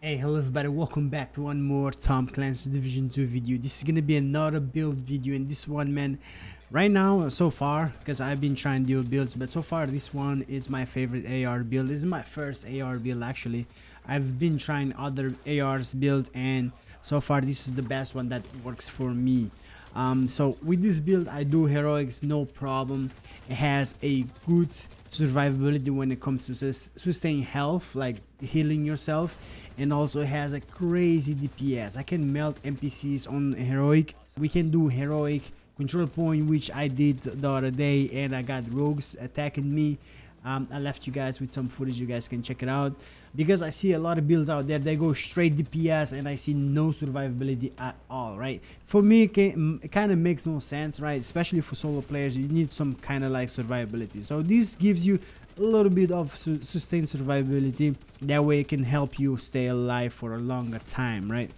Hey, hello everybody, welcome back to one more Tom Clancy Division 2 video. This is gonna be another build video, and this one, man, right now, so far, because I've been trying to do builds, but so far this one is my favorite AR build. This is my first AR build actually. I've been trying other ARs build, and so far this is the best one that works for me. So with this build I do heroics no problem. It has a good survivability when it comes to sustain health, like healing yourself, and also it has a crazy DPS. I can melt NPCs on heroic. We can do heroic control point, which I did the other day, and I got rogues attacking me. I left you guys with some footage, you guys can check it out, because I see a lot of builds out there, they go straight DPS and I see no survivability at all, right? For me it kind of makes no sense, right? Especially for solo players, you need some kind of like survivability. So this gives you a little bit of sustained survivability, that way it can help you stay alive for a longer time, right?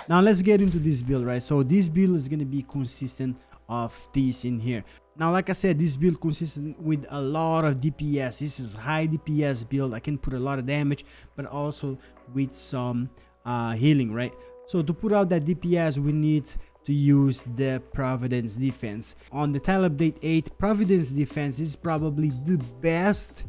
Now let's get into this build, right? So this build is going to be consistent of these in here. Now, like I said, this build consistent with a lot of DPS. This is high DPS build. I can put a lot of damage, but also with some healing, right? So to put out that DPS, we need to use the Providence Defense. On the tile update 8, Providence Defense is probably the best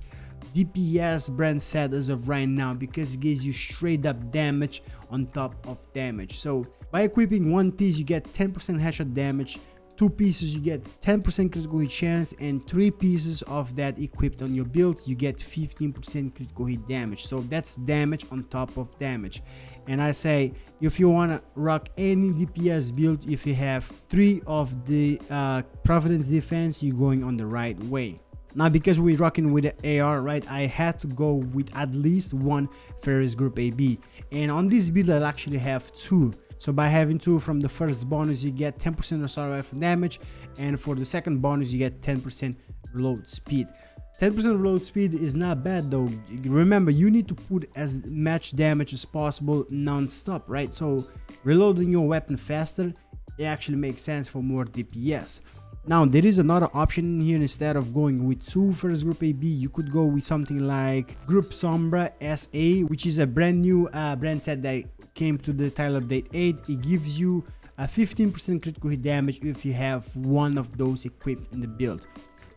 DPS brand set as of right now, because it gives you straight up damage on top of damage. So by equipping one piece you get 10% headshot damage, 2 pieces you get 10% critical hit chance, and 3 pieces of that equipped on your build you get 15% critical hit damage. So that's damage on top of damage. And I say, if you want to rock any DPS build, if you have 3 of the Providence Defense, you're going on the right way. Now, because we're rocking with the AR, right, I had to go with at least one Ferris Group AB, and on this build I'll actually have 2. So by having 2, from the first bonus you get 10% assault rifle damage, and for the second bonus you get 10% reload speed. 10% reload speed is not bad though. Remember, you need to put as much damage as possible non-stop, right? So reloading your weapon faster, it actually makes sense for more DPS. Now there is another option in here. Instead of going with 2 First Group AB, you could go with something like Group Sombra SA, which is a brand new brand set that came to the tile update 8. It gives you a 15% critical hit damage if you have one of those equipped in the build.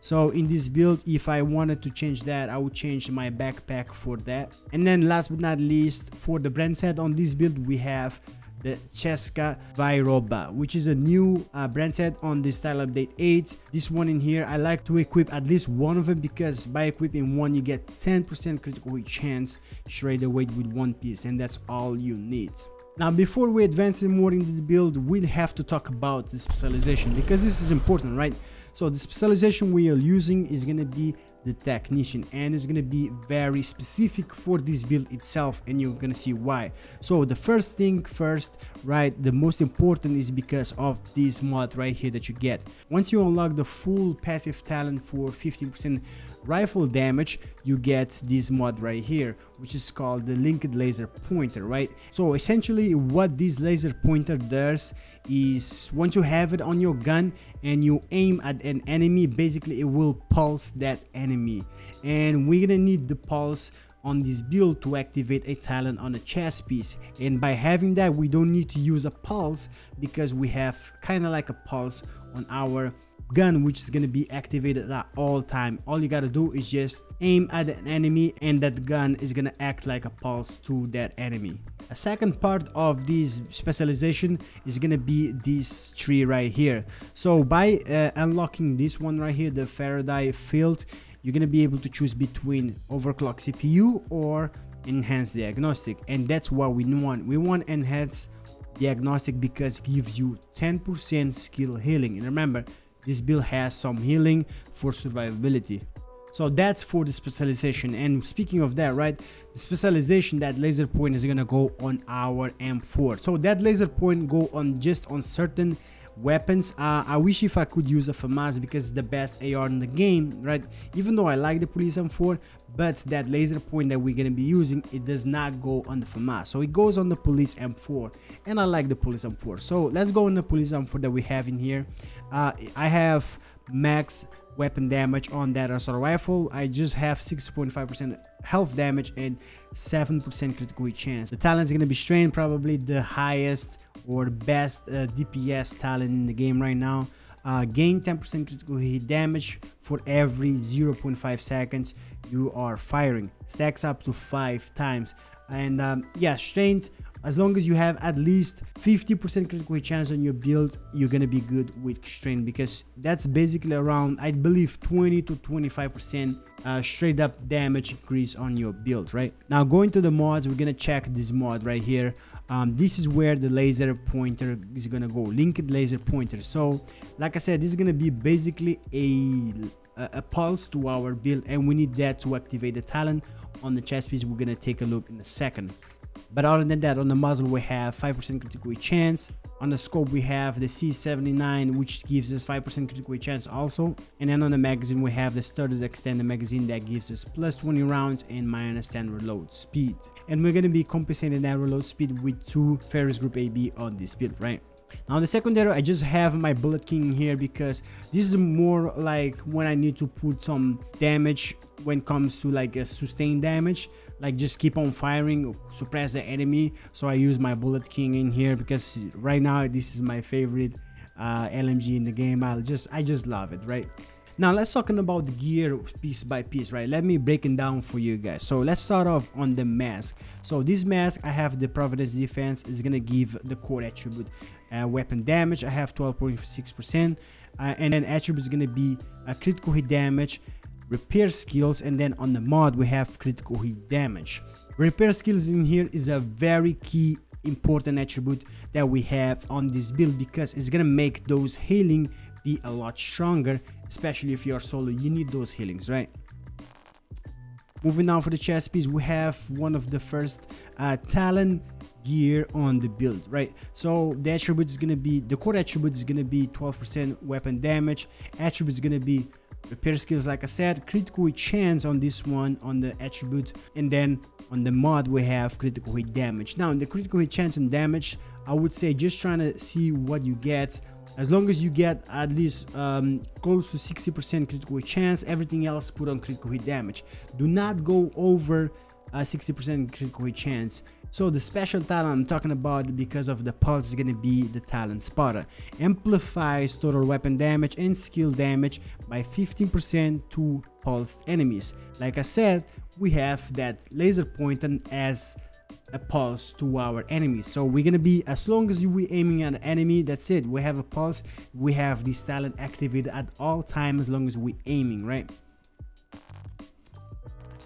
So in this build, if I wanted to change that, I would change my backpack for that. And then last but not least, for the brand set on this build, we have the Cheska Vairoba, which is a new brand set on this tile update 8. This one in here, I like to equip at least one of them, because by equipping one you get 10% critical hit chance straight away with one piece, and that's all you need. Now, before we advance more into the build, we'll have to talk about the specialization, because this is important, right? So the specialization we are using is going to be the Technician, and it's going to be very specific for this build itself, and you're going to see why. So the first thing first, right, the most important is because of this mod right here that you get. Once you unlock the full passive talent for 15% rifle damage, you get this mod right here, which is called the linked laser pointer, right? So essentially what this laser pointer does is, once you have it on your gun and you aim at an enemy, basically it will pulse that enemy, and we're gonna need the pulse on this build to activate a talent on a chest piece. And by having that, we don't need to use a pulse, because we have kind of like a pulse on our gun, which is going to be activated at all time. All you got to do is just aim at an enemy, and that gun is going to act like a pulse to that enemy. A second part of this specialization is going to be this tree right here. So by unlocking this one right here, the Faraday field, you're going to be able to choose between overclock CPU or enhanced diagnostic, and that's what we want. We want enhanced diagnostic because it gives you 10% skill healing, and remember, this build has some healing for survivability. So that's for the specialization. And speaking of that, right, the specialization, that laser point is gonna go on our M4. So that laser point go on just on certain weapons, I wish if I could use a FAMAS because it's the best AR in the game, right? Even though I like the Police M4, but that laser point that we're gonna be using, it does not go on the FAMAS, so it goes on the Police M4, and I like the Police M4. So let's go on the Police M4 that we have in here. I have max weapon damage on that assault rifle. I just have 6.5% health damage and 7% critical hit chance. The talent is going to be Strain, probably the highest or best DPS talent in the game right now. Gain 10% critical hit damage for every 0.5 seconds you are firing. Stacks up to 5 times. And yeah, Strength, as long as you have at least 50% critical hit chance on your build, you're gonna be good with Strength, because that's basically around, I believe, 20 to 25% straight up damage increase on your build. Right now, going to the mods, we're gonna check this mod right here. This is where the laser pointer is gonna go, linked laser pointer. So like I said, this is gonna be basically a pulse to our build, and we need that to activate the talent on the chest piece. We're gonna take a look in a second. But other than that, on the muzzle we have 5% critical hit chance. On the scope we have the C79, which gives us 5% critical hit chance also. And then on the magazine we have the studded extended magazine that gives us plus 20 rounds and minus 10 reload speed. And we're gonna be compensating that reload speed with 2 Ferris Group AB on this build, right? Now on the secondary, I just have my Bullet King here because this is more like when I need to put some damage when it comes to like a sustained damage, like just keep on firing, suppress the enemy. So I use my Bullet King in here because right now this is my favorite LMG in the game. I just love it, right? Now let's talking about the gear piece by piece, right? Let me break it down for you guys. So let's start off on the mask. So this mask, I have the Providence Defense, is gonna give the core attribute weapon damage. I have 12.6%, and then attribute is gonna be critical hit damage, repair skills, and then on the mod we have critical hit damage. Repair skills in here is a very key important attribute that we have on this build, because it's gonna make those healing be a lot stronger, especially if you're solo. You need those healings, right? Moving on for the chest piece, we have one of the first talent gear on the build, right? So the attribute is gonna be, the core attribute is gonna be 12% weapon damage. Attribute is gonna be repair skills, like I said, critical hit chance on this one on the attribute, and then on the mod we have critical hit damage. Now in the critical hit chance and damage, I would say just trying to see what you get. As long as you get at least close to 60% critical hit chance, everything else put on critical hit damage. Do not go over 60% critical hit chance. So the special talent I'm talking about, because of the pulse, is gonna be the talent Spotter. Amplifies total weapon damage and skill damage by 15% to pulsed enemies. Like I said, we have that laser pointer as a pulse to our enemies. So we're gonna be, as long as we aiming at an enemy, that's it. We have a pulse, we have this talent activated at all times as long as we aiming, right?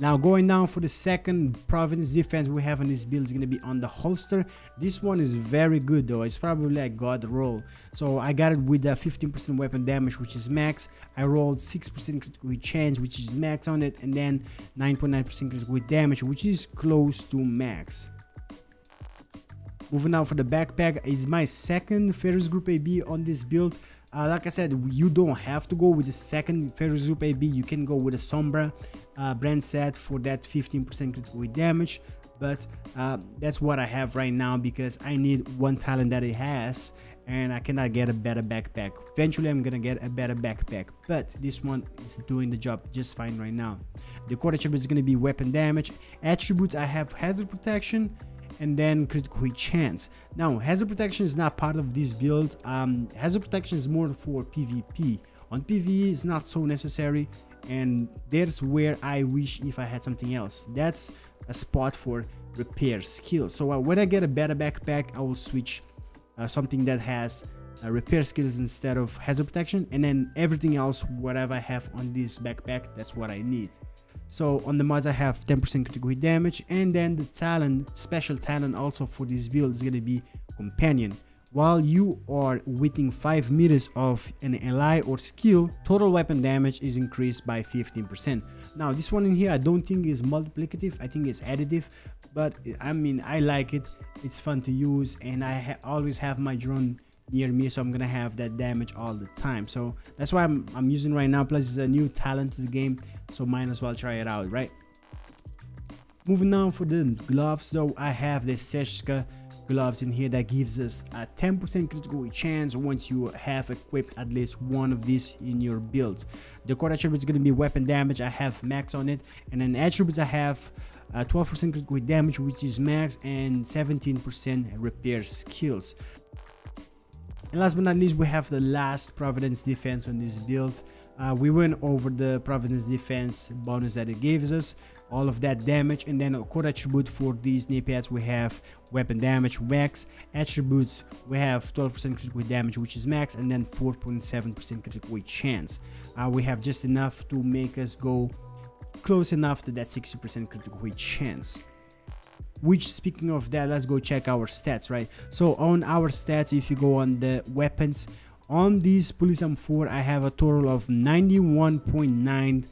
Now going down for the second Providence Defense we have in this build is going to be on the holster. This one is very good though. It's probably a god roll. So I got it with a 15% weapon damage, which is max. I rolled 6% critical hit chance, which is max on it, and then 9.9% critical hit damage, which is close to max. Moving on for the backpack, is my second Ferris Group AB on this build. Like I said, you don't have to go with the second Ferris Group AB. You can go with a Sombra brand set for that 15% critical hit damage, but that's what I have right now because I need one talent that it has, and I cannot get a better backpack. Eventually I'm gonna get a better backpack, but this one is doing the job just fine right now. The core attribute is gonna be weapon damage. Attributes, I have hazard protection and then critical hit chance. Now hazard protection is not part of this build. Hazard protection is more for PvP. On PvE it's not so necessary, and there's where I wish if I had something else. That's a spot for repair skills. So when I get a better backpack, I will switch something that has repair skills instead of hazard protection, and then everything else, whatever I have on this backpack, that's what I need. So on the mods I have 10% critical hit damage, and then the talent, special talent also for this build is going to be companion. While you are within 5 meters of an ally or skill, total weapon damage is increased by 15%. Now this one in here I don't think is multiplicative, I think it's additive, but I mean I like it. It's fun to use, and I always have my drone near me, so I'm gonna have that damage all the time. So that's why I'm using right now. Plus it's a new talent to the game, so might as well try it out, right? Moving on for the gloves though, I have the Seshka gloves in here that gives us a 10% critical hit chance once you have equipped at least one of these in your build. The core attribute is going to be weapon damage. I have max on it, and then attributes I have 12% critical hit damage, which is max, and 17% repair skills. And last but not least, we have the last Providence Defense on this build. We went over the Providence Defense bonus that it gives us, all of that damage, and then a core attribute for these knee pads we have weapon damage max. Attributes we have 12% critical hit damage, which is max, and then 4.7% critical hit chance. We have just enough to make us go close enough to that 60% critical hit chance. Which, speaking of that, let's go check our stats, right? So on our stats, if you go on the weapons, on this Police M4 I have a total of 91.9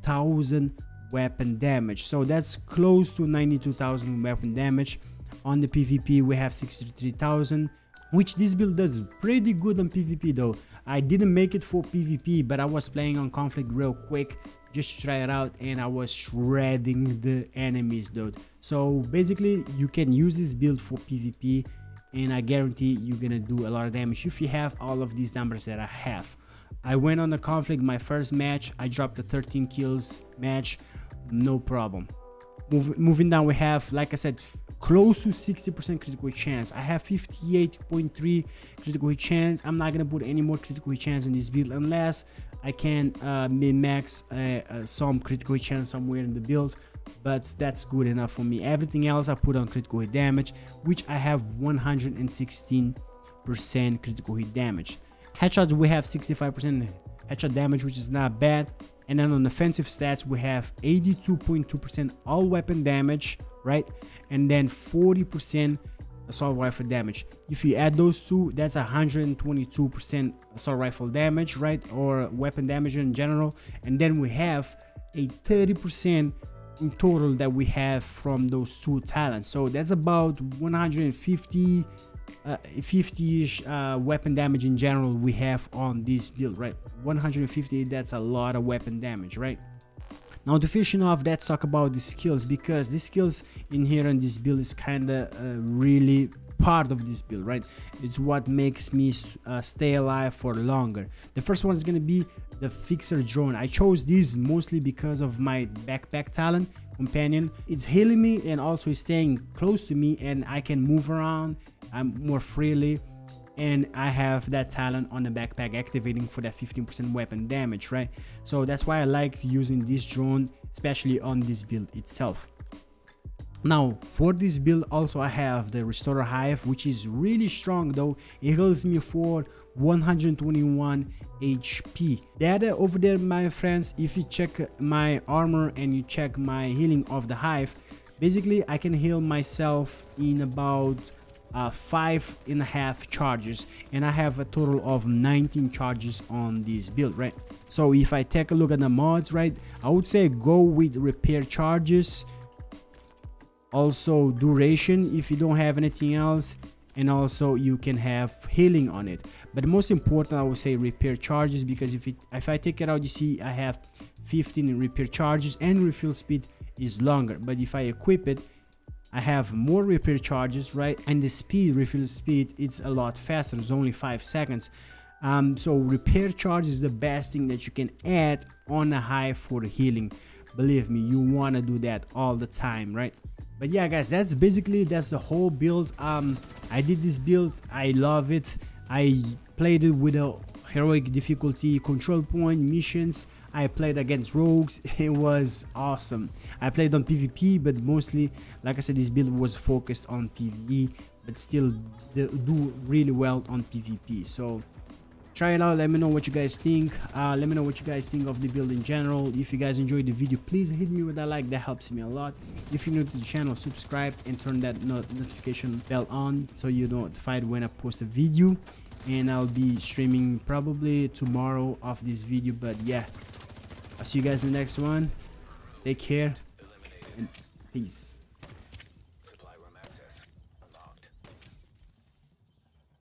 thousand weapon damage, so that's close to 92,000 weapon damage. On the PvP we have 63,000, which this build does pretty good on PvP though. I didn't make it for PvP, but I was playing on conflict real quick just to try it out, and I was shredding the enemies dude. So basically you can use this build for PvP, and I guarantee you're gonna do a lot of damage if you have all of these numbers that I have. I went on the conflict, my first match, I dropped a 13 kills match, no problem. Moving down, we have, like I said, close to 60% critical hit chance. I have 58.3 critical hit chance. I'm not gonna put any more critical hit chance in this build unless I can min-max some critical hit chance somewhere in the build, but that's good enough for me. Everything else I put on critical hit damage, which I have 116% critical hit damage. Headshots we have 65% headshot damage, which is not bad. And then on offensive stats we have 82.2% all weapon damage, right? And then 40% assault rifle damage. If you add those two, that's 122% assault rifle damage, right? Or weapon damage in general. And then we have a 30% in total that we have from those two talents, so that's about 150 50-ish weapon damage in general we have on this build, right? 150, that's a lot of weapon damage, right? Now to finish off, let's talk about the skills, because the skills in here on this build is kind of really part of this build, right? It's what makes me stay alive for longer. The first one is going to be the Fixer drone. I chose this mostly because of my backpack talent companion. It's healing me and also staying close to me, and I can move around more freely, and I have that talent on the backpack activating for that 15% weapon damage, right? So that's why I like using this drone, especially on this build itself. Now for this build also I have the Restorer Hive, which is really strong though. It heals me for 121 HP. That over there, my friends, if you check my armor and you check my healing of the hive, basically I can heal myself in about 5.5 charges, and I have a total of 19 charges on this build, right? So if I take a look at the mods, right, I would say go with repair charges, also duration if you don't have anything else, and also you can have healing on it. But the most important, I would say repair charges, because if I take it out, you see I have 15 repair charges and refill speed is longer. But if I equip it, I have more repair charges, right? And the refill speed, it's a lot faster. It's only 5 seconds. So repair charge is the best thing that you can add on a hive for healing. Believe me, you want to do that all the time, right? But yeah guys, that's the whole build. I did this build, I love it. I played it with a heroic difficulty, control point missions. I played against rogues. It was awesome. I played on PvP, but mostly, like I said, this build was focused on PvE, but still do really well on PvP. So try it out, let me know what you guys think. Let me know what you guys think of the build in general. If you guys enjoyed the video, please hit me with a like, that helps me a lot. If you're new to the channel, subscribe and turn that notification bell on so you're notified when I post a video. And I'll be streaming probably tomorrow of this video. But yeah, I'll see you guys in the next one. Take care and peace.